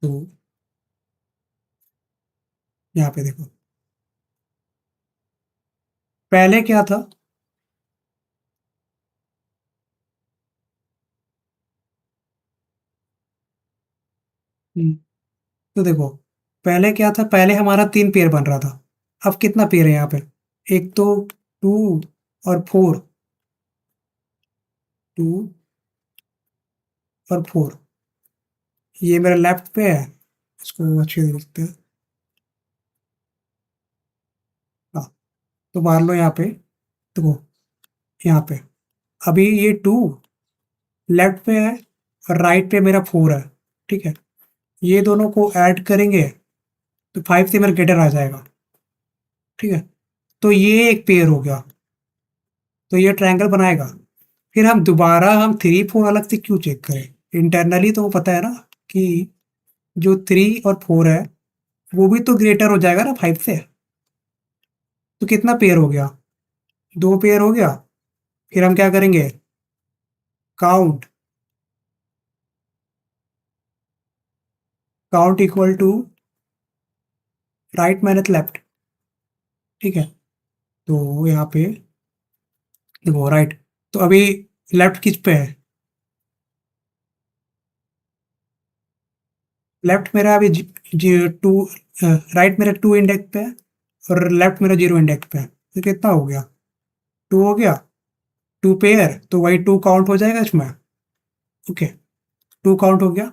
तो यहाँ पे देखो, पहले क्या था, तो देखो, पहले क्या था, पहले हमारा 3 पेयर बन रहा था। अब कितना पेयर है यहाँ पे? एक तो 2 और 4, 2 और 4। ये मेरा लेफ्ट पे है, इसको अच्छे से लिखते हैं। हाँ, तो मान लो यहाँ पे, देखो यहाँ पे, अभी ये 2 लेफ्ट पे है और राइट पे मेरा 4 है, ठीक है? ये दोनों को ऐड करेंगे तो 5 से मेरा ग्रेटर आ जाएगा, ठीक है? तो ये एक पेयर हो गया, तो ये ट्रायंगल बनाएगा। फिर हम दोबारा हम 3 4 अलग से क्यों चेक करें? इंटरनली तो वो पता है ना कि जो 3 और 4 है वो भी तो ग्रेटर हो जाएगा ना 5 से। तो कितना पेयर हो गया? 2 पेयर हो गया। फिर हम क्या करेंगे? Count, count equal to right minus left, ठीक है? तो यहाँ पे देखो राइट, तो अभी लेफ्ट किस पे है? लेफ्ट मेरा अभी टू, राइट मेरा 2 इंडेक्स पे है और लेफ्ट मेरा 0 इंडेक्स पे है। तो कितना हो गया? 2 हो गया। 2 पेयर, तो वही 2 काउंट हो जाएगा इसमें। ओके, 2 काउंट हो गया।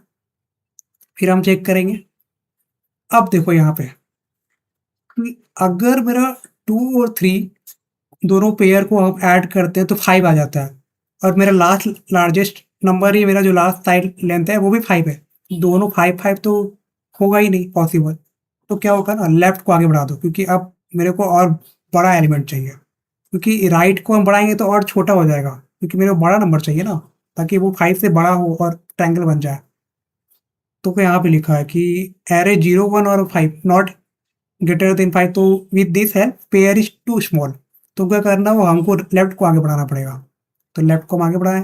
फिर हम चेक करेंगे। अब देखो यहाँ पे कि अगर मेरा 2 और 3 दोनों पेयर को हम ऐड करते हैं तो 5 आ जाता है, और मेरा लास्ट लार्जेस्ट नंबर ही मेरा जो लास्ट साइड लेंथ है वो भी 5 है। दोनों 5 5 तो होगा ही नहीं पॉसिबल। तो क्या होगा ना, लेफ्ट को आगे बढ़ा दो, क्योंकि अब मेरे को और बड़ा एलिमेंट चाहिए। क्योंकि राइट को हम बढ़ाएंगे तो और छोटा हो जाएगा, क्योंकि मेरे को बड़ा नंबर चाहिए ना, ताकि वो 5 से बड़ा हो और ट्रायंगल बन जाए। तो क्या यहाँ पे लिखा है कि एरे 0 1 और 5 नॉट ग्रेटर देन 5, तो with this help pair is too small. तो क्या करना, वो हमको लेफ्ट को आगे बढ़ाना पड़ेगा। तो लेफ्ट को हम आगे बढ़ाएं।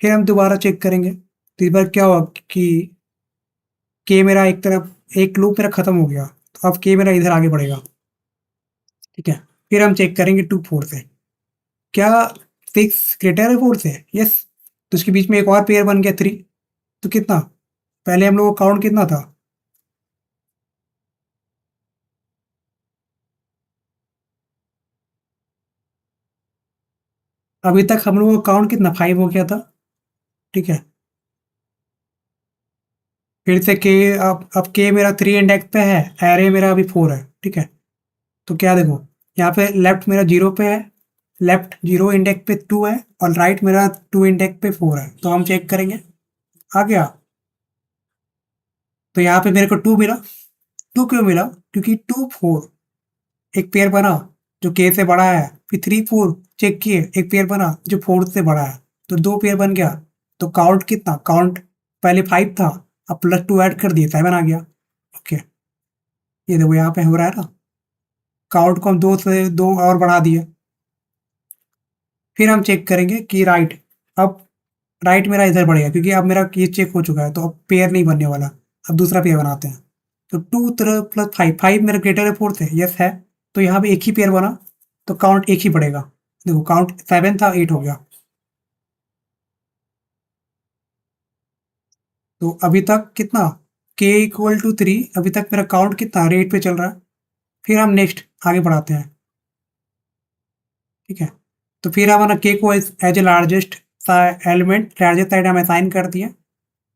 फिर हम दोबारा चेक करेंगे, तो इस बार क्या हुआ कि के मेरा एक तरफ, एक लूप मेरा खत्म हो गया, तो अब के मेरा इधर आगे बढ़ेगा, ठीक है? फिर हम चेक करेंगे 2 4 से, क्या 6 ग्रेटर है 4 से? यस। तो उसके बीच में एक और पेयर बन गया 3। तो कितना, पहले हम लोग का काउंट कितना था? अभी तक हम लोग का काउंट कितना, 5 हो गया था, ठीक है? फिर से के, अब के मेरा 3 इंडेक्स पे है, एरे मेरा अभी 4 है, ठीक है? तो क्या देखो, यहाँ पे लेफ्ट मेरा 0 पे है, लेफ्ट 0 इंडेक्स पे 2 है, और राइट मेरा 2 इंडेक्स पे 4 है। तो हम चेक करेंगे, आ गया। तो यहाँ पे मेरे को 2 मिला। 2 क्यों मिला? क्योंकि 2 4 एक पेयर बना जो के से बड़ा है, फिर 3 4 चेक किए, एक पेयर बना जो 4 से बड़ा है, तो 2 पेयर बन गया। तो काउंट कितना, काउंट पहले 5 था, अब प्लस 2 ऐड कर दिए, 7 आ गया। ओके, ये देखो यहाँ पे हो रहा है ना, काउंट को हम 2 से 2 और बढ़ा दिए। फिर हम चेक करेंगे कि राइट, अब राइट मेरा इधर बढ़ेगा, क्योंकि अब मेरा ये चेक हो चुका है, तो अब पेयर नहीं बनने वाला। अब दूसरा पेयर बनाते हैं। तो 2 तरह प्लस 5, 5 मेरा ग्रेटर है 4 से, यस है। तो यहाँ पे एक ही पेयर बना, तो काउंट एक ही बढ़ेगा। देखो काउंट 7 था, 8 हो गया। तो अभी तक कितना, के इक्वल टू 3, अभी तक मेरा काउंट कितना रेट पे चल रहा है। फिर हम नेक्स्ट आगे बढ़ाते हैं, ठीक है? तो फिर हम ना के को as a largest element, largest side हम असाइन कर दिए,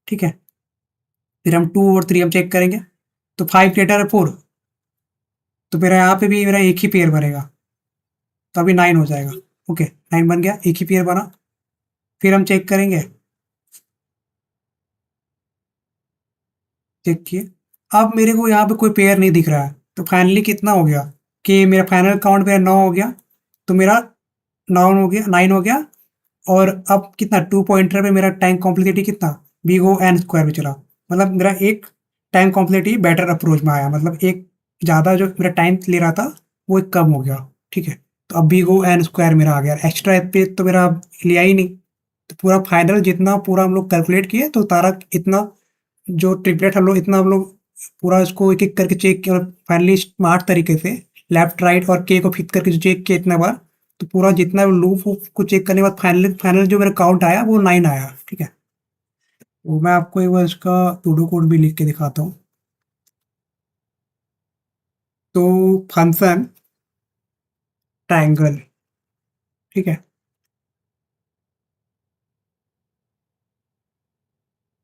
ठीक है? फिर हम 2 और 3 हम चेक करेंगे। तो 5 ग्रेटर है 4, तो मेरा यहाँ पे भी मेरा एक ही पेयर बनेगा, तो अभी 9 हो जाएगा। ओके, 9 बन गया, एक ही पेयर बना। फिर हम चेक करेंगे, चेक किए, अब मेरे को यहाँ पे कोई पेयर नहीं दिख रहा है। तो फाइनली कितना हो गया कि मेरा फाइनल काउंट मेरा 9 हो गया। तो मेरा 9 हो गया, 9 हो गया। और अब कितना, 2 पॉइंटर पे मेरा टाइम कॉम्प्लेक्सिटी कितना, बिग ओ एन स्क्वायर में चला। मतलब मेरा एक टाइम कॉम्प्लेक्सिटी बेटर अप्रोच में आया, मतलब एक ज़्यादा जो मेरा टाइम ले रहा था वो एक कम हो गया, ठीक है? तो अब बिग ओ एन स्क्वायर मेरा आ गया, एक्स्ट्रा स्पेस तो मेरा लिया ही नहीं। तो पूरा फाइनल जितना पूरा हम लोग कैलकुलेट किए, तो तारा इतना जो ट्रिपलेट हम लोग, इतना हम लोग पूरा इसको एक एक करके चेक किया, और फाइनली स्मार्ट तरीके से लेफ्ट राइट और के को फिट करके जो चेक किया इतना बार, तो पूरा जितना लूप को चेक करने के बाद फाइनल फाइनल जो मेरा काउंट आया वो 9 आया, ठीक है? वो मैं आपको एक बार इसका सूडो कोड भी लिख के दिखाता हूँ। तो फंक्शन ट्रायंगल, ठीक है?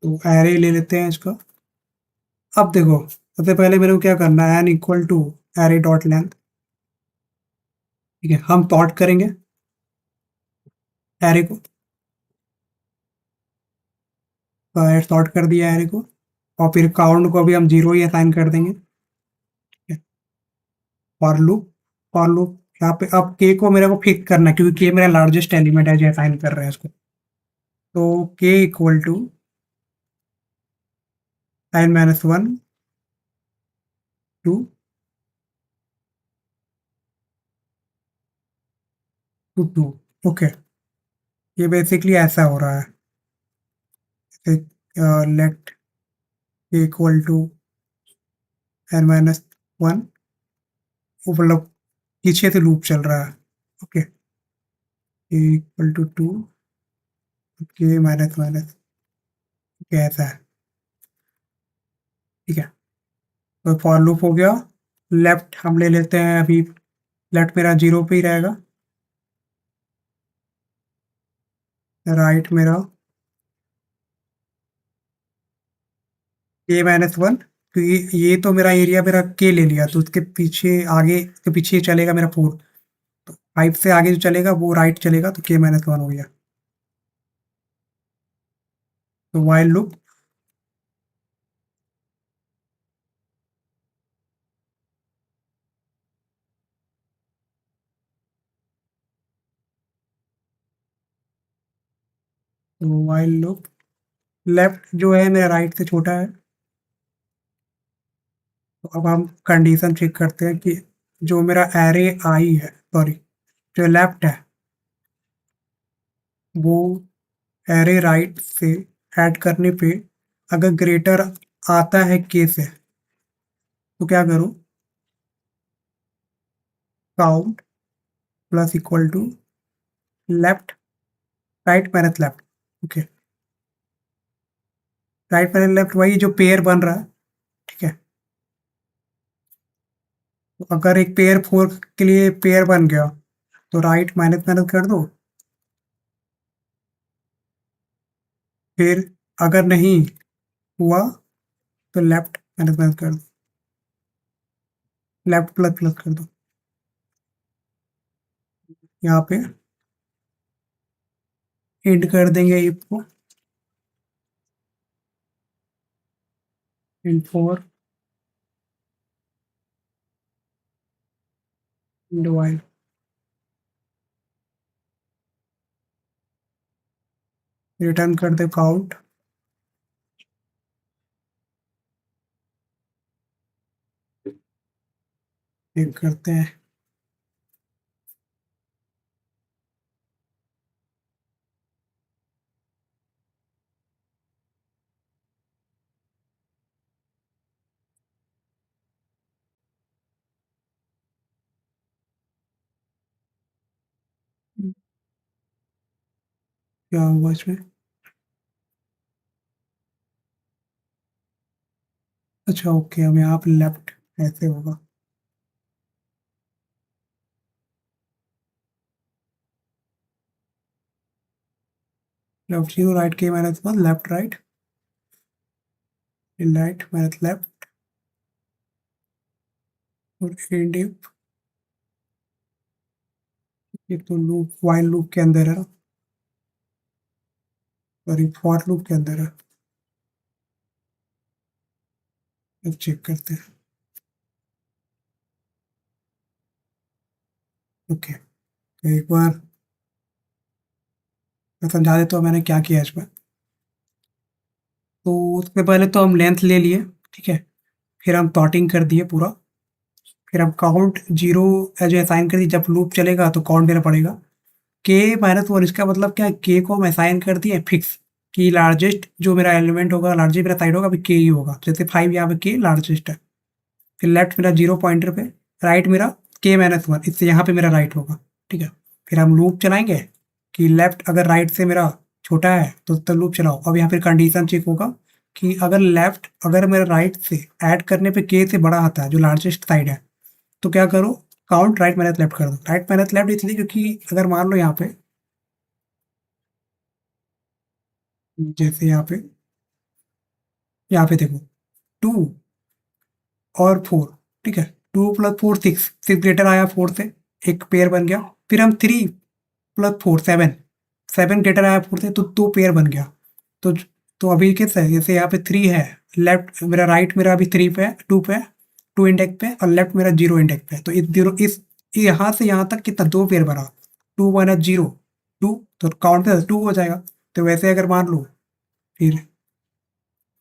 तो एरे ले लेते हैं इसका। अब देखो, सबसे पहले मेरे को क्या करना है, n equal to array dot length, ठीक है? हम सॉर्ट करेंगे एरे को, सॉर्ट कर दिया एरे को, और फिर काउंट को भी हम 0 ही असाइन कर देंगे, ठीक है? फॉर लूप यहाँ पे अब के को मेरे को फिक्स करना है, क्योंकि के मेरा लार्जेस्ट एलिमेंट है जो असाइन कर रहे हैं इसको। तो k equal to n minus one to two. Okay, ये बेसिकली ऐसा हो रहा है, let k equal to n minus one, वो मतलब पीछे से लूप चल रहा है। ओके, के इक्वल टू टू, के माइनस माइनस, ऐसा है, ठीक है? तो फॉर लूप हो गया। लेफ्ट हम ले लेते हैं अभी, लेफ्ट मेरा 0 पे ही रहेगा, राइट मेरा के माइनस वन, क्योंकि ये तो मेरा एरिया मेरा के ले लिया, तो उसके पीछे आगे के पीछे चलेगा मेरा 4, तो 5 से आगे जो चलेगा वो राइट चलेगा, तो के माइनस वन हो गया। तो वाइल लूप, तो वाइल लूप, लेफ्ट जो है मेरा राइट से छोटा है, तो अब हम कंडीशन चेक करते हैं कि जो मेरा एरे आई है, सॉरी, जो लेफ्ट है वो एरे राइट से ऐड करने पे अगर ग्रेटर आता है के से, तो क्या करूँ, count plus equal to left, right minus left. Okay, right minus left वही जो पेयर बन रहा है, ठीक है? तो अगर एक पेयर 4 के लिए पेयर बन गया, तो राइट माइनस माइनस कर दो, फिर अगर नहीं हुआ तो लेफ्ट माइनस माइनस कर दो, लेफ्ट प्लस प्लस कर दो, यहाँ पे एड कर देंगे इफ को, इन 4 डिवाइड, रिटर्न कर दे काउंट, चेक करते हैं। क्या हुआ इसमें? अच्छा ओके, अब यहाँ पे लेफ्ट ऐसे होगा, लेफ्ट 0, राइट के minus one, left right, right minus left, और एंड इफ, ये तो लूप वाइल लूप के अंदर है, सॉरी फॉर लूप के अंदर है। अब चेक करते हैं। ओके, तो एक बार मैं समझा देता हूँ मैंने क्या किया इसमें। तो उससे पहले तो हम लेंथ ले लिए, ठीक है? फिर हम सॉर्टिंग कर दिए पूरा, फिर हम काउंट 0 एज असाइन कर दी, जब लूप चलेगा तो काउंट देना पड़ेगा। के माइनस वन, इसका मतलब क्या है, के को हम असाइन कर दिए फिक्स, कि लार्जेस्ट जो मेरा एलिमेंट होगा, लार्जेस्ट मेरा साइड होगा, अभी के ही होगा, जैसे 5 यहाँ पे के लार्जेस्ट है। फिर लेफ्ट मेरा 0 पॉइंटर पे, राइट मेरा के माइनस वन, इससे यहाँ पे मेरा राइट होगा, ठीक है? फिर हम लूप चलाएंगे कि लेफ्ट अगर राइट से मेरा छोटा है तो लूप चलाओ। अब यहाँ पे कंडीशन चेक होगा कि अगर लेफ्ट अगर मेरा राइट से ऐड करने पे के से बड़ा आता है, जो लार्जेस्ट साइड है, तो क्या करो, काउंट राइट माइनस लेफ्ट कर दो। राइट माइनस लेफ्ट इसलिए क्योंकि अगर मान लो यहाँ पे, जैसे यहाँ पे देखो 2 और 4, ठीक है, 2 + 4 6, 6 ग्रेटर आया 4 से, एक पेयर बन गया। फिर हम 3 + 4 7, 7 ग्रेटर आया 4 से, तो 2 पेयर बन गया। तो अभी कैसा है, जैसे यहाँ पे 3 है, लेफ्ट मेरा, राइट मेरा अभी 3 पे है, 2 पे है, 2 इंडेक्स पे, और लेफ्ट मेरा 0 इंडेक्स पे है। तो इस जीरो इस यहाँ से यहाँ तक कितना, 2 पेयर बना, 2 माइनस 0 2, तो काउंट पे 2 हो जाएगा। तो वैसे अगर मान लो,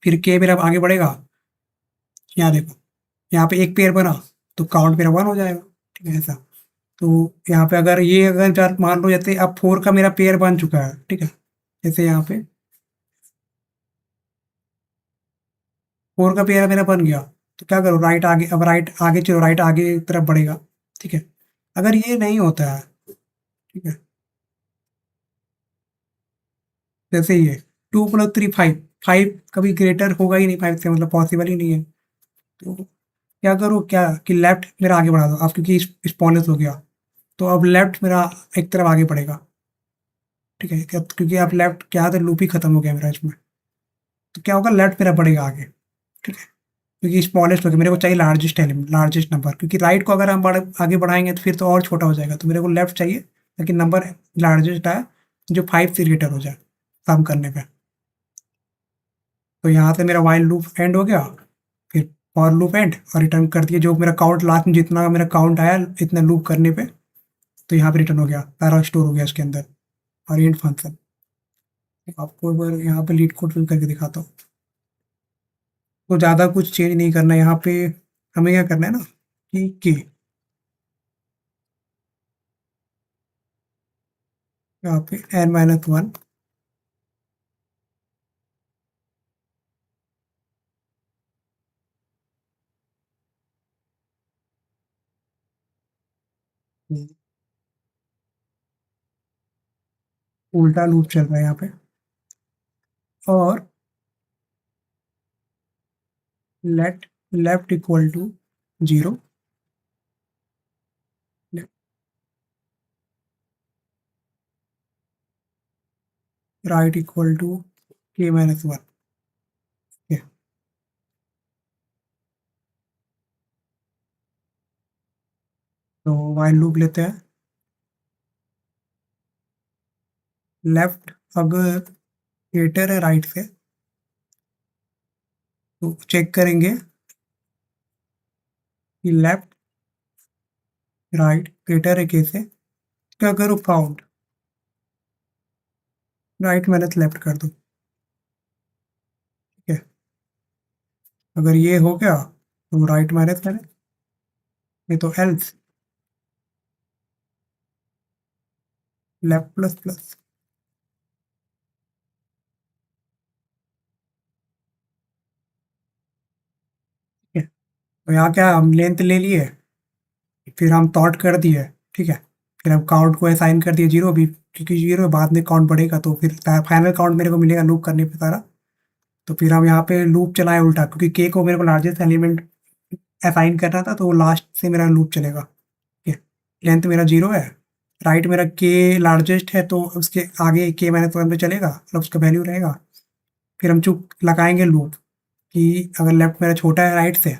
फिर के मेरा आगे बढ़ेगा, यहाँ देखो, यहाँ पे एक पेयर बना, तो काउंट मेरा 1 हो जाएगा, ठीक है ऐसा। तो यहाँ पे अगर ये, अगर मान लो जैसे अब 4 का मेरा पेयर बन चुका है, ठीक है, जैसे यहाँ पे 4 का पेयर मेरा बन गया, तो क्या करो, राइट आगे, अब राइट आगे चलो, राइट आगे की तरफ बढ़ेगा, ठीक है। अगर ये नहीं होता है, ठीक है, जैसे ये 2 + 3 5, 5 कभी ग्रेटर होगा ही नहीं 5 से, मतलब पॉसिबल ही नहीं है। तो क्या करो, क्या कि लेफ्ट मेरा आगे बढ़ा दो अब, क्योंकि स्पॉनलेस हो गया, तो अब लेफ्ट मेरा एक तरफ आगे बढ़ेगा, ठीक है, क्योंकि अब लेफ्ट क्या था, लूप ही खत्म हो गया मेरा इसमें। तो क्या होगा, लेफ्ट मेरा बढ़ेगा आगे, ठीक है, क्योंकि स्मॉलेस्ट हो गया, मेरे को चाहिए लार्जेस्ट एलिमेंट, लार्जेस्ट नंबर, क्योंकि राइट को अगर हम आगे बढ़ाएंगे तो फिर तो और छोटा हो जाएगा, तो मेरे को लेफ्ट चाहिए, लेकिन नंबर लार्जेस्ट आया, जो 5 से ग्रेटर हो जाए सम करने पे। तो यहाँ से मेरा वाइल लूप एंड हो गया, फिर फॉर लूप एंड, और रिटर्न कर दिया जो मेरा काउंट लास्ट में, जितना मेरा काउंट आया इतना लूप करने पे, तो यहाँ पे रिटर्न हो गया, सारा स्टोर हो गया इसके अंदर, और एंड फंक्शन। आपको एक बार यहाँ पे लीड कोड फिल करके दिखाता हूँ। तो ज़्यादा कुछ चेंज नहीं करना है यहाँ पे, हमें क्या करना है ना, कि यहाँ पे n-1 उल्टा लूप चल रहा है यहाँ पे, और let left equal to 0, right equal to k-1। तो वाइल लूप लेते हैं, लेफ्ट अगर ग्रेटर है राइट से, तो चेक करेंगे कि लेफ्ट राइट ग्रेटर है के से, क्या करो, काउंट राइट माइनस लेफ्ट कर दो, ठीक है। अगर ये हो गया तो राइट माइनस करें, नहीं तो एल्स लेफ्ट प्लस प्लस, ठीक है। तो यहाँ क्या, हम लेंथ ले लिए, फिर हम टॉट कर दिए, ठीक है, फिर हम काउंट को असाइन कर दिए 0 भी, क्योंकि 0 बाद में काउंट बढ़ेगा, तो फिर फाइनल काउंट मेरे को मिलेगा लूप करने पे सारा। तो फिर हम यहाँ पे लूप चलाएं उल्टा, क्योंकि के को मेरे को लार्जेस्ट एलिमेंट असाइन करना था, तो वो लास्ट से मेरा लूप चलेगा, ठीक है। लेंथ मेरा 0 है, राइट मेरा के लार्जेस्ट है, तो उसके आगे k-1 पे चलेगा, मतलब उसका वैल्यू रहेगा। फिर हम चुप लगाएंगे लूप, कि अगर लेफ्ट मेरा छोटा है राइट से,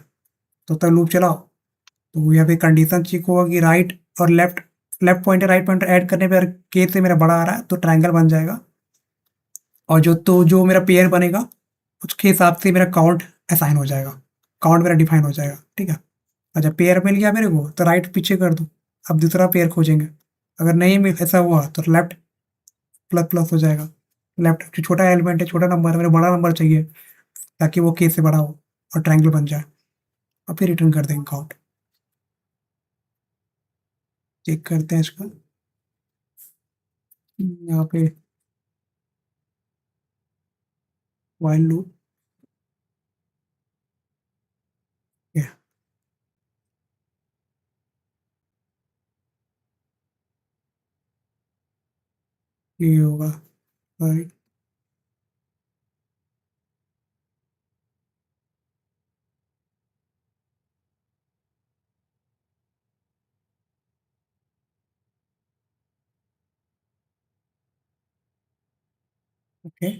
तो तब लूप चलाओ। तो यहाँ पे कंडीशन चेक होगा कि राइट और left, left pointer write pointer add करने पर के से मेरा बड़ा आ रहा है, तो ट्रायंगल बन जाएगा, और जो मेरा पेयर बनेगा उसके हिसाब से मेरा काउंट असाइन हो जाएगा, काउंट मेरा डिफाइन हो जाएगा, ठीक है। अच्छा, पेयर मिल गया मेरे को, तो राइट पीछे कर दो, अब दूसरा पेयर खोजेंगे। अगर नहीं मिल ऐसा हुआ तो लेफ्ट प्लस प्लस हो जाएगा, लेफ्ट जो छोटा एलिमेंट है, छोटा नंबर है, मेरा बड़ा नंबर चाहिए, ताकि वो के से बड़ा हो और ट्रायंगल बन जाए, और फिर रिटर्न कर देंगे काउंट। चेक करते हैं इसका, यहाँ पे वाइल लूप है, ये होगा राइट। ओके,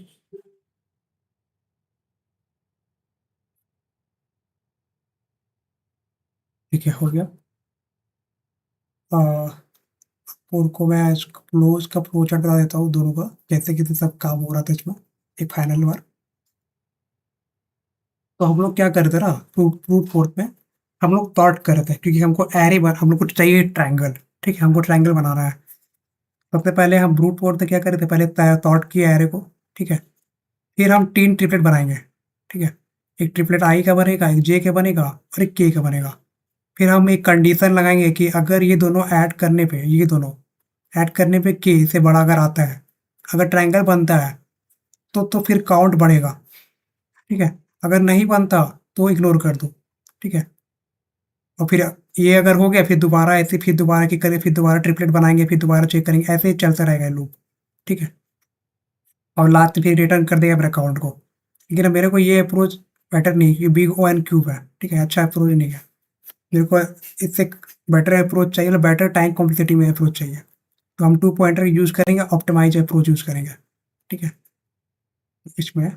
ठीक है, हो गया। कोड को मैं फ्लो इसका फ्लो चार्ट बता देता हूँ दोनों का, कैसे-कैसे सब काम हो रहा था इसमें, एक फाइनल बार। तो हम लोग क्या कर रहे थे ना, ब्रूट फोर्स में हम लोग सॉर्ट कर रहे थे, क्योंकि हमको एरे बन हम लोग को चाहिए ट्रायंगल, ठीक है? हमको ट्रायंगल बनाना है। सबसे पहले हम ब्रूट फोर्स में क्या कर रहे थे, पहले सॉर्ट किया एरे को, ठीक है? फिर हम 3 ट्रिपलेट बनाएँगे, ठीक है? एक ट्रिपलेट i का बनेगा, एक j का बनेगा और एक k का बनेगा। फिर हम एक कंडीशन लगाएँगे कि अगर ये दोनों ऐड करने पे ये दोनों ऐड करने पे k से बड़ा अगर आता है, अगर ट्रायंगल बनता है, तो फिर काउंट बढ़ेगा, ठीक है? अगर नहीं बनता तो इग्नोर कर दो, ठीक है? और फिर ये अगर हो गया, फिर दोबारा ऐसे फिर दोबारा की करें, फिर दोबारा ट्रिपलेट बनाएँगे, फिर दोबारा चेक करेंगे, ऐसे ही चलता रहेगा लूप, ठीक है? और लास्ट में फिर रिटर्न कर देगा मेरे अकाउंट को। लेकिन अब मेरे को ये अप्रोच बेटर नहीं, ये बिग ओ एन क्यूब है, ठीक है? अच्छा अप्रोच नहीं है। मेरे को इससे बेटर अप्रोच चाहिए, मतलब बेटर टाइम कॉम्प्लेक्सिटी में अप्रोच चाहिए। तो हम 2 पॉइंटर यूज़ करेंगे, ऑप्टिमाइज़ अप्रोच यूज़ करेंगे, ठीक है? इसमें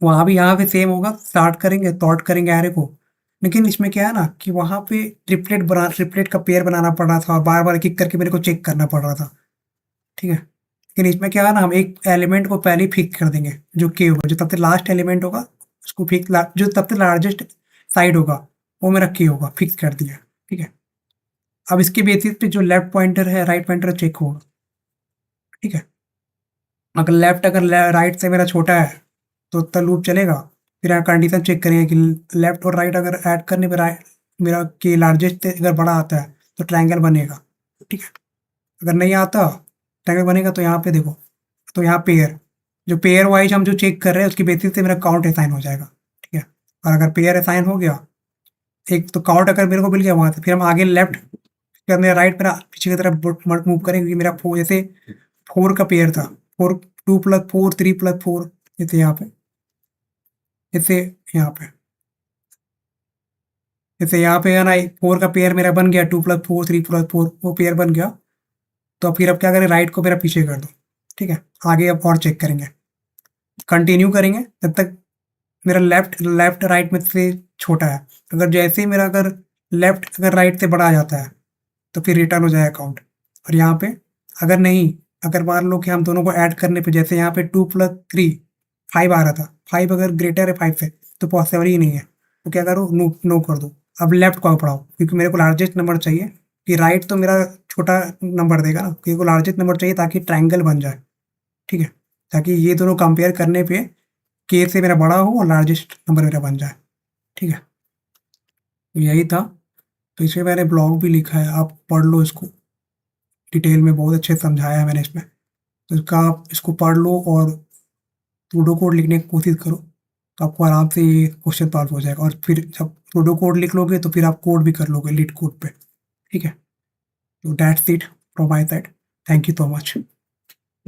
वहाँ भी यहाँ पे सेम होगा, स्टार्ट करेंगे, सॉर्ट करेंगे एरे को। लेकिन इसमें क्या है ना कि वहाँ पे ट्रिपलेट का पेयर बनाना पड़ रहा था और बार-बार एक-एक करके मेरे को चेक करना पड़ रहा था, ठीक है? लेकिन इसमें क्या है ना, हम एक एलिमेंट को पहले ही फिक्स कर देंगे, जो k होगा, जो सबसे लास्ट एलिमेंट होगा, उसको फिक्स जो सबसे लार्जेस्ट साइड होगा, वो मेरा k होगा, फिक्स कर दिया, ठीक है? अब इसके बेसिस पे जो लेफ्ट पॉइंटर है, राइट पॉइंटर चेक होगा, ठीक है? अगर राइट से मेरा छोटा है, तो उतना लूप चलेगा। फिर यहाँ कंडीशन चेक करेंगे कि लेफ्ट और राइट अगर ऐड करने पे मेरा के लार्जेस्ट से अगर बड़ा आता है, तो ट्रायंगल बनेगा, ठीक है? अगर नहीं आता, ट्रायंगल बनेगा, तो यहाँ पे देखो, तो यहाँ पेयर, जो पेयर वाइज हम जो चेक कर रहे हैं, उसकी बेसिस से मेरा काउंट असाइन हो जाएगा, ठीक है? और अगर पेयर असाइन हो गया, एक तो काउंट अगर मेरे को मिल गया वहाँ से, फिर हम आगे लेफ्ट करने राइट मेरा पीछे की तरफ मूव करेंगे, क्योंकि मेरा जैसे 4 का पेयर था, 4 2 प्लस 4 3 प्लस 4, जैसे यहाँ पे, जैसे यहाँ पे, जैसे यहाँ पे है ना, 4 का पेयर मेरा बन गया, 2 प्लस 4 3 प्लस 4 वो पेयर बन गया। तो फिर अब क्या करें, राइट को मेरा पीछे कर दो, ठीक है? आगे अब और चेक करेंगे, कंटिन्यू करेंगे जब तक मेरा लेफ्ट लेफ्ट राइट में से छोटा है। अगर जैसे ही मेरा अगर लेफ्ट अगर राइट से बड़ा आ जाता है, तो फिर रिटर्न हो जाएगा काउंट। और यहाँ पे अगर नहीं, अगर मान लो कि हम दोनों को ऐड करने पे, जैसे यहाँ पे 2 प्लस 3 5 आ रहा था, 5 अगर ग्रेटर है 5 से, तो पॉसिबल ही नहीं है, तो क्या करो, नो नो कर दो। अब लेफ्ट को पढ़ाओ, क्योंकि मेरे को लार्जेस्ट नंबर चाहिए, कि राइट तो मेरा छोटा नंबर देगा ना, क्योंकि को लार्जेस्ट नंबर चाहिए ताकि ट्रायंगल बन जाए, ठीक है? ताकि ये दोनों कंपेयर करने पे के से मेरा बड़ा हो और लार्जेस्ट नंबर मेरा बन जाए, ठीक है? तो यही था। तो इसमें मैंने ब्लॉग भी लिखा है, आप पढ़ लो इसको, डिटेल में बहुत अच्छे से समझाया है मैंने इसमें। तो इसका आप इसको पढ़ लो और सूडो कोड लिखने की कोशिश करो, तो आपको आराम से ये क्वेश्चन सॉल्व हो जाएगा। और फिर जब सूडो कोड लिख लोगे, तो फिर आप कोड भी कर लोगे लीड कोड पे, ठीक है? तो that's it from my side. Thank you so much.